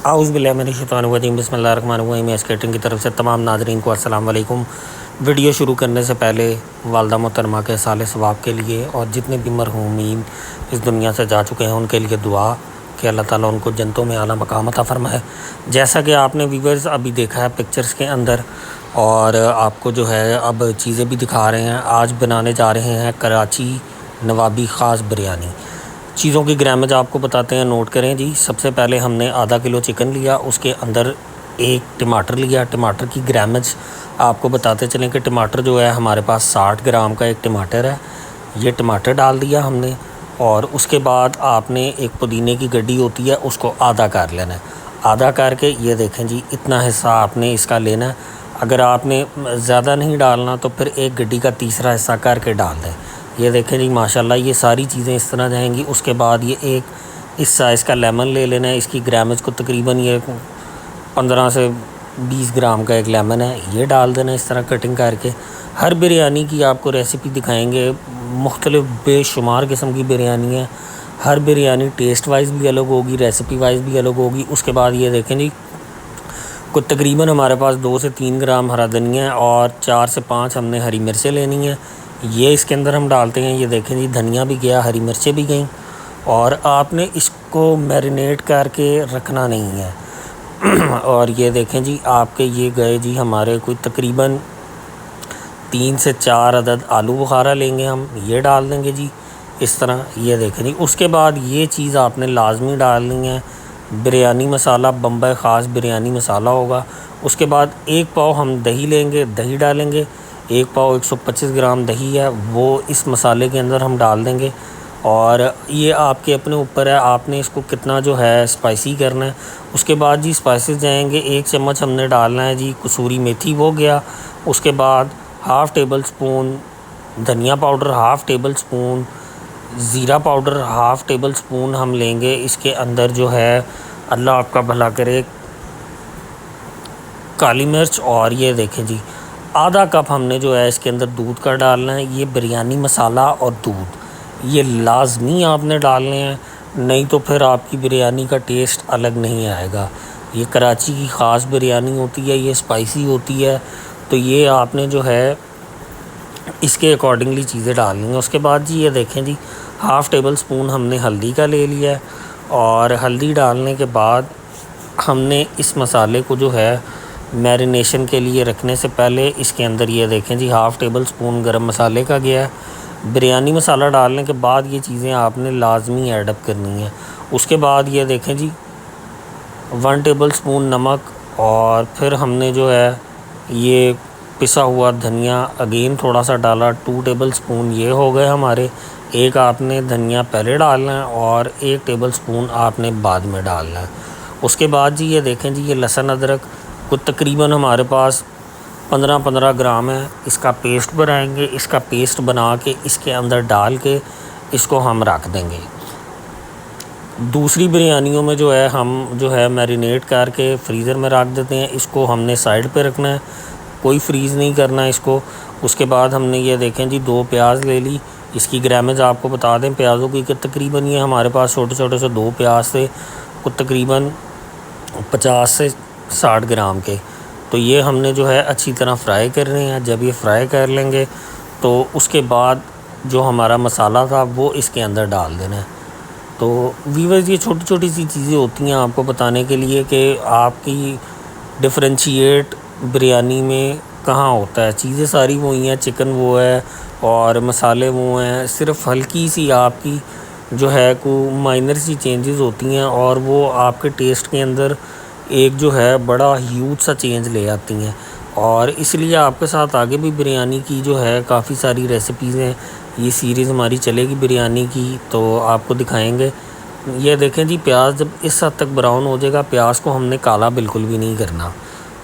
اعوذ باللہ من الشیطان الرجیم بسم اللہ الرحمن الرحیم۔ اسکیٹنگ کی طرف سے تمام ناظرین کو السلام علیکم۔ ویڈیو شروع کرنے سے پہلے والدہ محترمہ کے سال ثواب کے لیے اور جتنے بھی مرحومین اس دنیا سے جا چکے ہیں ان کے لیے دعا کہ اللہ تعالیٰ ان کو جنتوں میں اعلیٰ مقام عطا فرمائے۔ جیسا کہ آپ نے ویورز ابھی دیکھا ہے پکچرز کے اندر، اور آپ کو جو ہے اب چیزیں بھی دکھا رہے ہیں۔ آج بنانے جا رہے ہیں کراچی نوابی خاص بریانی۔ چیزوں کی گرامج آپ کو بتاتے ہیں، نوٹ کریں جی۔ سب سے پہلے ہم نے آدھا کلو چکن لیا، اس کے اندر ایک ٹماٹر لیا۔ ٹماٹر کی گرامج آپ کو بتاتے چلیں کہ ٹماٹر جو ہے ہمارے پاس 60 گرام کا ایک ٹماٹر ہے، یہ ٹماٹر ڈال دیا ہم نے۔ اور اس کے بعد آپ نے ایک پودینے کی گڈی ہوتی ہے، اس کو آدھا کر لینا ہے۔ آدھا کر کے یہ دیکھیں جی اتنا حصہ آپ نے اس کا لینا ہے۔ اگر آپ نے زیادہ نہیں ڈالنا تو پھر ایک گڈی کا تیسرا حصہ کر کے ڈال دیں۔ یہ دیکھیں جی ماشاءاللہ یہ ساری چیزیں اس طرح جائیں گی۔ اس کے بعد یہ ایک اس سائز کا لیمن لے لینا ہے، اس کی گرامج کو تقریباً یہ 15 سے 20 گرام کا ایک لیمن ہے، یہ ڈال دینا اس طرح کٹنگ کر کے۔ ہر بریانی کی آپ کو ریسیپی دکھائیں گے، مختلف بے شمار قسم کی بریانی ہے۔ ہر بریانی ٹیسٹ وائز بھی الگ ہوگی، ریسیپی وائز بھی الگ ہوگی۔ اس کے بعد یہ دیکھیں جی کچھ تقریباً ہمارے پاس 2 سے 3 گرام ہرا دھنیا ہے اور 4 سے 5 ہم نے ہری مرچیں لینی ہیں، یہ اس کے اندر ہم ڈالتے ہیں۔ یہ دیکھیں جی دھنیا بھی گیا، ہری مرچیں بھی گئیں، اور آپ نے اس کو میرینیٹ کر کے رکھنا نہیں ہے۔ اور یہ دیکھیں جی آپ کے یہ گئے جی ہمارے کوئی تقریباً 3 سے 4 عدد آلو بخارا لیں گے ہم، یہ ڈال دیں گے جی اس طرح۔ یہ دیکھیں جی اس کے بعد یہ چیز آپ نے لازمی ڈالنی ہے، بریانی مسالہ، بمبئی خاص بریانی مسالہ ہوگا۔ اس کے بعد 1 پاؤ ہم دہی لیں گے، دہی ڈالیں گے۔ 1 پاؤ 125 گرام دہی ہے، وہ اس مسالے کے اندر ہم ڈال دیں گے۔ اور یہ آپ کے اپنے اوپر ہے، آپ نے اس کو کتنا جو ہے اسپائسی کرنا ہے۔ اس کے بعد جی اسپائسز جائیں گے، 1 چمچ ہم نے ڈالنا ہے جی کسوری میتھی، وہ گیا۔ اس کے بعد ½ ٹیبل سپون دھنیا پاؤڈر، ½ ٹیبل سپون زیرہ پاؤڈر، ½ ٹیبل سپون ہم لیں گے اس کے اندر جو ہے، اللہ آپ کا بھلا کرے، کالی مرچ۔ اور یہ دیکھیں جی آدھا کپ ہم نے جو ہے اس کے اندر دودھ کا ڈالنا ہے۔ یہ بریانی مسالہ اور دودھ یہ لازمی آپ نے ڈالنے ہیں، نہیں تو پھر آپ کی بریانی کا ٹیسٹ الگ نہیں آئے گا۔ یہ کراچی کی خاص بریانی ہوتی ہے، یہ اسپائسی ہوتی ہے، تو یہ آپ نے جو ہے اس کے اکارڈنگلی چیزیں ڈالنی ہیں۔ اس کے بعد جی یہ دیکھیں جی ½ ٹیبل سپون ہم نے ہلدی کا لے لیا ہے، اور ہلدی ڈالنے کے بعد ہم نے اس مسالے کو جو ہے میرینیشن کے لیے رکھنے سے پہلے اس کے اندر یہ دیکھیں جی ½ ٹیبل سپون گرم مسالے کا گیا ہے۔ بریانی مسالہ ڈالنے کے بعد یہ چیزیں آپ نے لازمی ایڈ اپ کرنی ہیں۔ اس کے بعد یہ دیکھیں جی 1 ٹیبل سپون نمک، اور پھر ہم نے جو ہے یہ پسا ہوا دھنیا اگین تھوڑا سا ڈالا، 2 ٹیبل سپون یہ ہو گئے ہمارے۔ ایک آپ نے دھنیا پہلے ڈالنا ہے اور 1 ٹیبل سپون آپ نے بعد میں ڈالنا ہے۔ اس کے بعد جی یہ دیکھیں جی یہ لہسن ادرک کچھ تقریباً ہمارے پاس 15 گرام ہے، اس کا پیسٹ بنائیں گے۔ اس کا پیسٹ بنا کے اس کے اندر ڈال کے اس کو ہم رکھ دیں گے۔ دوسری بریانیوں میں جو ہے ہم جو ہے میرینیٹ کر کے فریزر میں رکھ دیتے ہیں، اس کو ہم نے سائڈ پہ رکھنا ہے، کوئی فریز نہیں کرنا اس کو۔ اس کے بعد ہم نے یہ دیکھیں جی 2 پیاز لے لی، اس کی گرامج آپ کو بتا دیں پیازوں کی کہ تقریباً یہ ہمارے پاس چھوٹے چھوٹے سے 2 پیاز تھے، کچھ تقریباً 50 سے 60 گرام کے۔ تو یہ ہم نے جو ہے اچھی طرح فرائی کرنے ہیں۔ جب یہ فرائی کر لیں گے تو اس کے بعد جو ہمارا مسالہ تھا وہ اس کے اندر ڈال دینا ہے۔ تو ویورز یہ چھوٹی چھوٹی سی چیزیں ہوتی ہیں آپ کو بتانے کے لیے کہ آپ کی ڈفرینشیٹ بریانی میں کہاں ہوتا ہے۔ چیزیں ساری وہی ہیں، چکن وہ ہے اور مسالے وہ ہیں، صرف ہلکی سی آپ کی جو ہے کوئی مائنر سی چینجز ہوتی ہیں، اور وہ آپ کے ٹیسٹ کے اندر ایک جو ہے بڑا ہیوج سا چینج لے آتی ہیں۔ اور اس لیے آپ کے ساتھ آگے بھی بریانی کی جو ہے کافی ساری ریسیپیز ہیں، یہ سیریز ہماری چلے گی بریانی کی، تو آپ کو دکھائیں گے۔ یہ دیکھیں جی پیاز جب اس حد تک براؤن ہو جائے گا، پیاز کو ہم نے کالا بالکل بھی نہیں کرنا،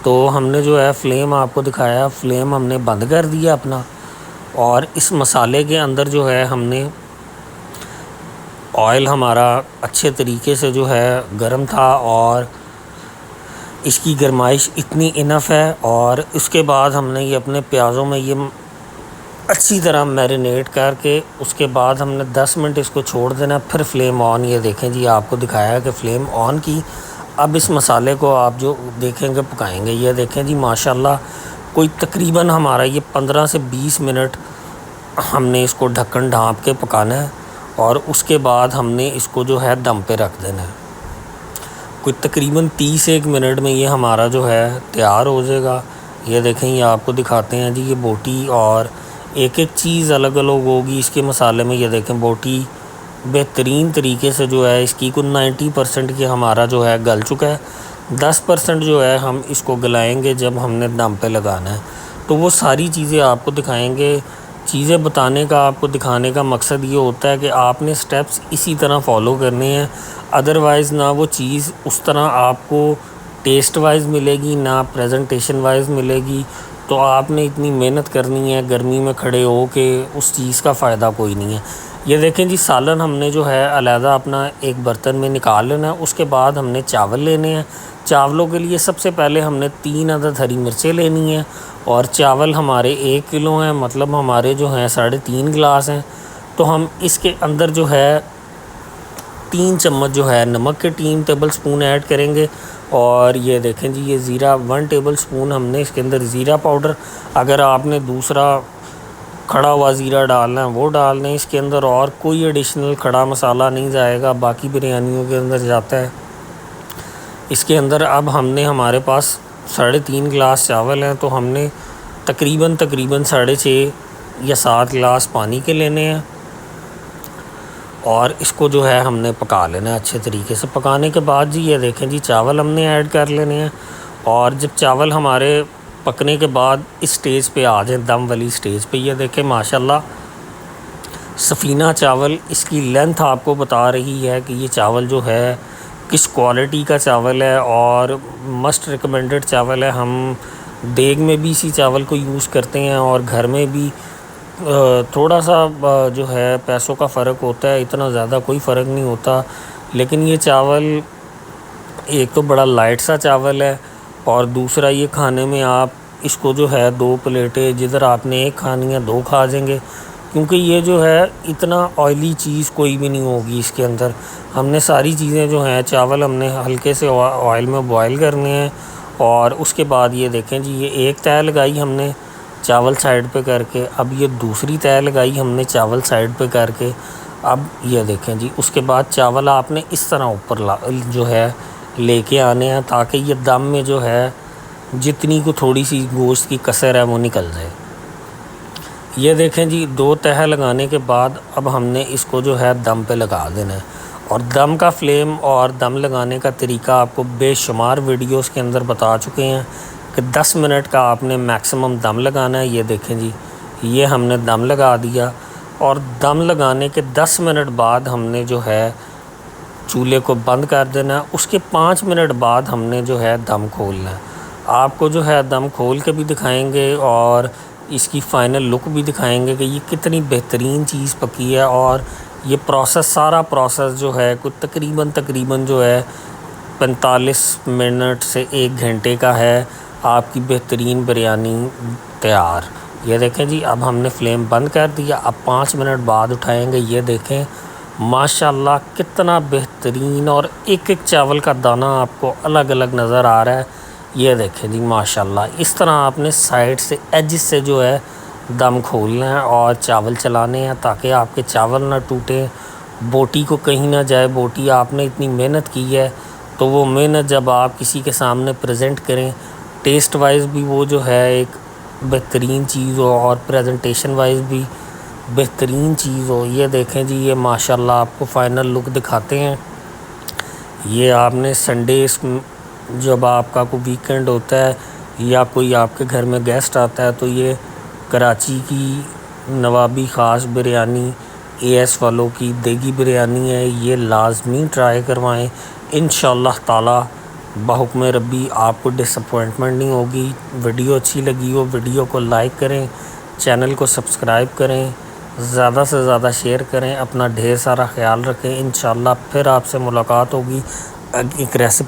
تو ہم نے جو ہے فلیم آپ کو دکھایا، فلیم ہم نے بند کر دیا اپنا، اور اس مسالے کے اندر جو ہے ہم نے آئل ہمارا اچھے طریقے سے جو ہے گرم تھا، اور اس کی گرمائش اتنی انف ہے۔ اور اس کے بعد ہم نے یہ اپنے پیازوں میں یہ اچھی طرح میرینیٹ کر کے اس کے بعد ہم نے 10 منٹ اس کو چھوڑ دینا، پھر فلیم آن۔ یہ دیکھیں جی آپ کو دکھایا کہ فلیم آن کی، اب اس مسالے کو آپ جو دیکھیں گے پکائیں گے، یہ دیکھیں جی ماشاءاللہ کوئی تقریباً ہمارا یہ 15 سے 20 منٹ ہم نے اس کو ڈھکن ڈھانپ کے پکانا ہے، اور اس کے بعد ہم نے اس کو جو ہے دم پہ رکھ دینا ہے۔ کوئی تقریباً 30 منٹ میں یہ ہمارا جو ہے تیار ہو جائے گا۔ یہ دیکھیں، یہ آپ کو دکھاتے ہیں جی، یہ بوٹی اور ایک ایک چیز الگ الگ ہوگی اس کے مسالے میں۔ یہ دیکھیں بوٹی بہترین طریقے سے جو ہے اس کی کوئی 90% کی ہمارا جو ہے گل چکا ہے، 10% جو ہے ہم اس کو گلائیں گے جب ہم نے دم پہ لگانا ہے۔ تو وہ ساری چیزیں آپ کو دکھائیں گے۔ چیزیں بتانے کا، آپ کو دکھانے کا مقصد یہ ہوتا ہے کہ آپ نے سٹیپس اسی طرح فالو کرنے ہیں، ادروائز نہ وہ چیز اس طرح آپ کو ٹیسٹ وائز ملے گی، نہ پریزنٹیشن وائز ملے گی۔ تو آپ نے اتنی محنت کرنی ہے گرمی میں کھڑے ہو کے، اس چیز کا فائدہ کوئی نہیں ہے۔ یہ دیکھیں جی، سالن ہم نے جو ہے علیحدہ اپنا ایک برتن میں نکال لینا ہے۔ اس کے بعد ہم نے چاول لینے ہیں۔ چاولوں کے لیے سب سے پہلے ہم نے 3 عدد ہری مرچیں لینی ہیں، اور چاول ہمارے 1 کلو ہیں، مطلب ہمارے جو ہیں 3.5 گلاس ہیں۔ تو ہم اس کے اندر جو ہے 3 چمچ جو ہے نمک کے 3 ٹیبل سپون ایڈ کریں گے۔ اور یہ دیکھیں جی، یہ زیرہ 1 ٹیبل سپون ہم نے اس کے اندر زیرہ پاؤڈر، اگر آپ نے دوسرا کھڑا ہوا زیرہ ڈالنا ہے وہ ڈال دیں اس کے اندر، اور کوئی ایڈیشنل کھڑا مسالہ نہیں جائے گا، باقی بریانیوں کے اندر جاتا ہے۔ اس کے اندر اب ہم نے، ہمارے پاس 3.5 گلاس چاول ہیں، تو ہم نے تقریباً 6.5 یا 7 گلاس پانی کے لینے ہیں، اور اس کو جو ہے ہم نے پکا لینا ہے اچھے طریقے سے۔ پکانے کے بعد جی یہ دیکھیں جی، چاول ہم نے ایڈ کر لینے ہیں، اور جب چاول ہمارے پکنے کے بعد اس سٹیج پہ آ جائیں، دم والی سٹیج پہ، یہ دیکھیں ماشاءاللہ سفینہ چاول، اس کی لینتھ آپ کو بتا رہی ہے کہ یہ چاول جو ہے کس کوالٹی کا چاول ہے، اور مسٹ ریکمینڈڈ چاول ہے۔ ہم دیگ میں بھی اسی چاول کو یوز کرتے ہیں، اور گھر میں بھی تھوڑا سا جو ہے پیسوں کا فرق ہوتا ہے، اتنا زیادہ کوئی فرق نہیں ہوتا، لیکن یہ چاول ایک تو بڑا لائٹ سا چاول ہے، اور دوسرا یہ کھانے میں آپ اس کو جو ہے 2 پلیٹیں، جدھر آپ نے 1 کھانی ہے 2 کھا جائیں گے، کیونکہ یہ جو ہے اتنا آئلی چیز کوئی بھی نہیں ہوگی اس کے اندر۔ ہم نے ساری چیزیں جو ہیں، چاول ہم نے ہلکے سے آئل میں بوائل کرنے ہیں، اور اس کے بعد یہ دیکھیں جی، یہ ایک تہہ لگائی ہم نے چاول سائڈ پہ کر کے، اب یہ دوسری تہہ لگائی ہم نے چاول سائڈ پہ کر کے۔ اب یہ دیکھیں جی، اس کے بعد چاول آپ نے اس طرح اوپر جو ہے لے کے آنے ہیں، تاکہ یہ دم میں جو ہے جتنی کو تھوڑی سی گوشت کی کسر ہے وہ نکل جائے۔ یہ دیکھیں جی، 2 تہہ لگانے کے بعد اب ہم نے اس کو جو ہے دم پہ لگا دینا ہے، اور دم کا فلیم اور دم لگانے کا طریقہ آپ کو بے شمار ویڈیوز کے اندر بتا چکے ہیں کہ 10 منٹ کا آپ نے میکسیمم دم لگانا ہے۔ یہ دیکھیں جی، یہ ہم نے دم لگا دیا، اور دم لگانے کے 10 منٹ بعد ہم نے جو ہے چولہے کو بند کر دینا ہے۔ اس کے 5 منٹ بعد ہم نے جو ہے دم کھولنا ہے۔ آپ کو جو ہے دم کھول کے بھی دکھائیں گے، اور اس کی فائنل لک بھی دکھائیں گے کہ یہ کتنی بہترین چیز پکی ہے، اور یہ پروسیس، سارا پروسیس جو ہے کوئی تقریباً جو ہے 45 منٹ سے 1 گھنٹے کا ہے۔ آپ کی بہترین بریانی تیار۔ یہ دیکھیں جی، اب ہم نے فلیم بند کر دیا، اب 5 منٹ بعد اٹھائیں گے۔ یہ دیکھیں ماشاءاللہ کتنا بہترین، اور ایک ایک چاول کا دانہ آپ کو الگ الگ نظر آ رہا ہے۔ یہ دیکھیں جی ماشاءاللہ، اس طرح آپ نے سائڈ سے، ایجز سے جو ہے دم کھولنا ہے اور چاول چلانے ہیں، تاکہ آپ کے چاول نہ ٹوٹیں، بوٹی کو کہیں نہ جائے۔ بوٹی آپ نے اتنی محنت کی ہے، تو وہ محنت جب آپ کسی کے سامنے پریزنٹ کریں، ٹیسٹ وائز بھی وہ جو ہے ایک بہترین چیز ہو، اور پریزنٹیشن وائز بھی بہترین چیز ہو۔ یہ دیکھیں جی، یہ ماشاءاللہ آپ کو فائنل لک دکھاتے ہیں۔ یہ آپ نے سنڈے، جب آپ کا کوئی ویکینڈ ہوتا ہے یا کوئی آپ کے گھر میں گیسٹ آتا ہے، تو یہ کراچی کی نوابی خاص بریانی، AS والوں کی دیگی بریانی ہے، یہ لازمی ٹرائی کروائیں۔ انشاءاللہ تعالی بحکم ربی آپ کو ڈس اپوائنٹمنٹ نہیں ہوگی۔ ویڈیو اچھی لگی ہو، ویڈیو کو لائک کریں، چینل کو سبسکرائب کریں، زیادہ سے زیادہ شیئر کریں، اپنا ڈھیر سارا خیال رکھیں۔ انشاءاللہ پھر آپ سے ملاقات ہوگی ایک ریسیپی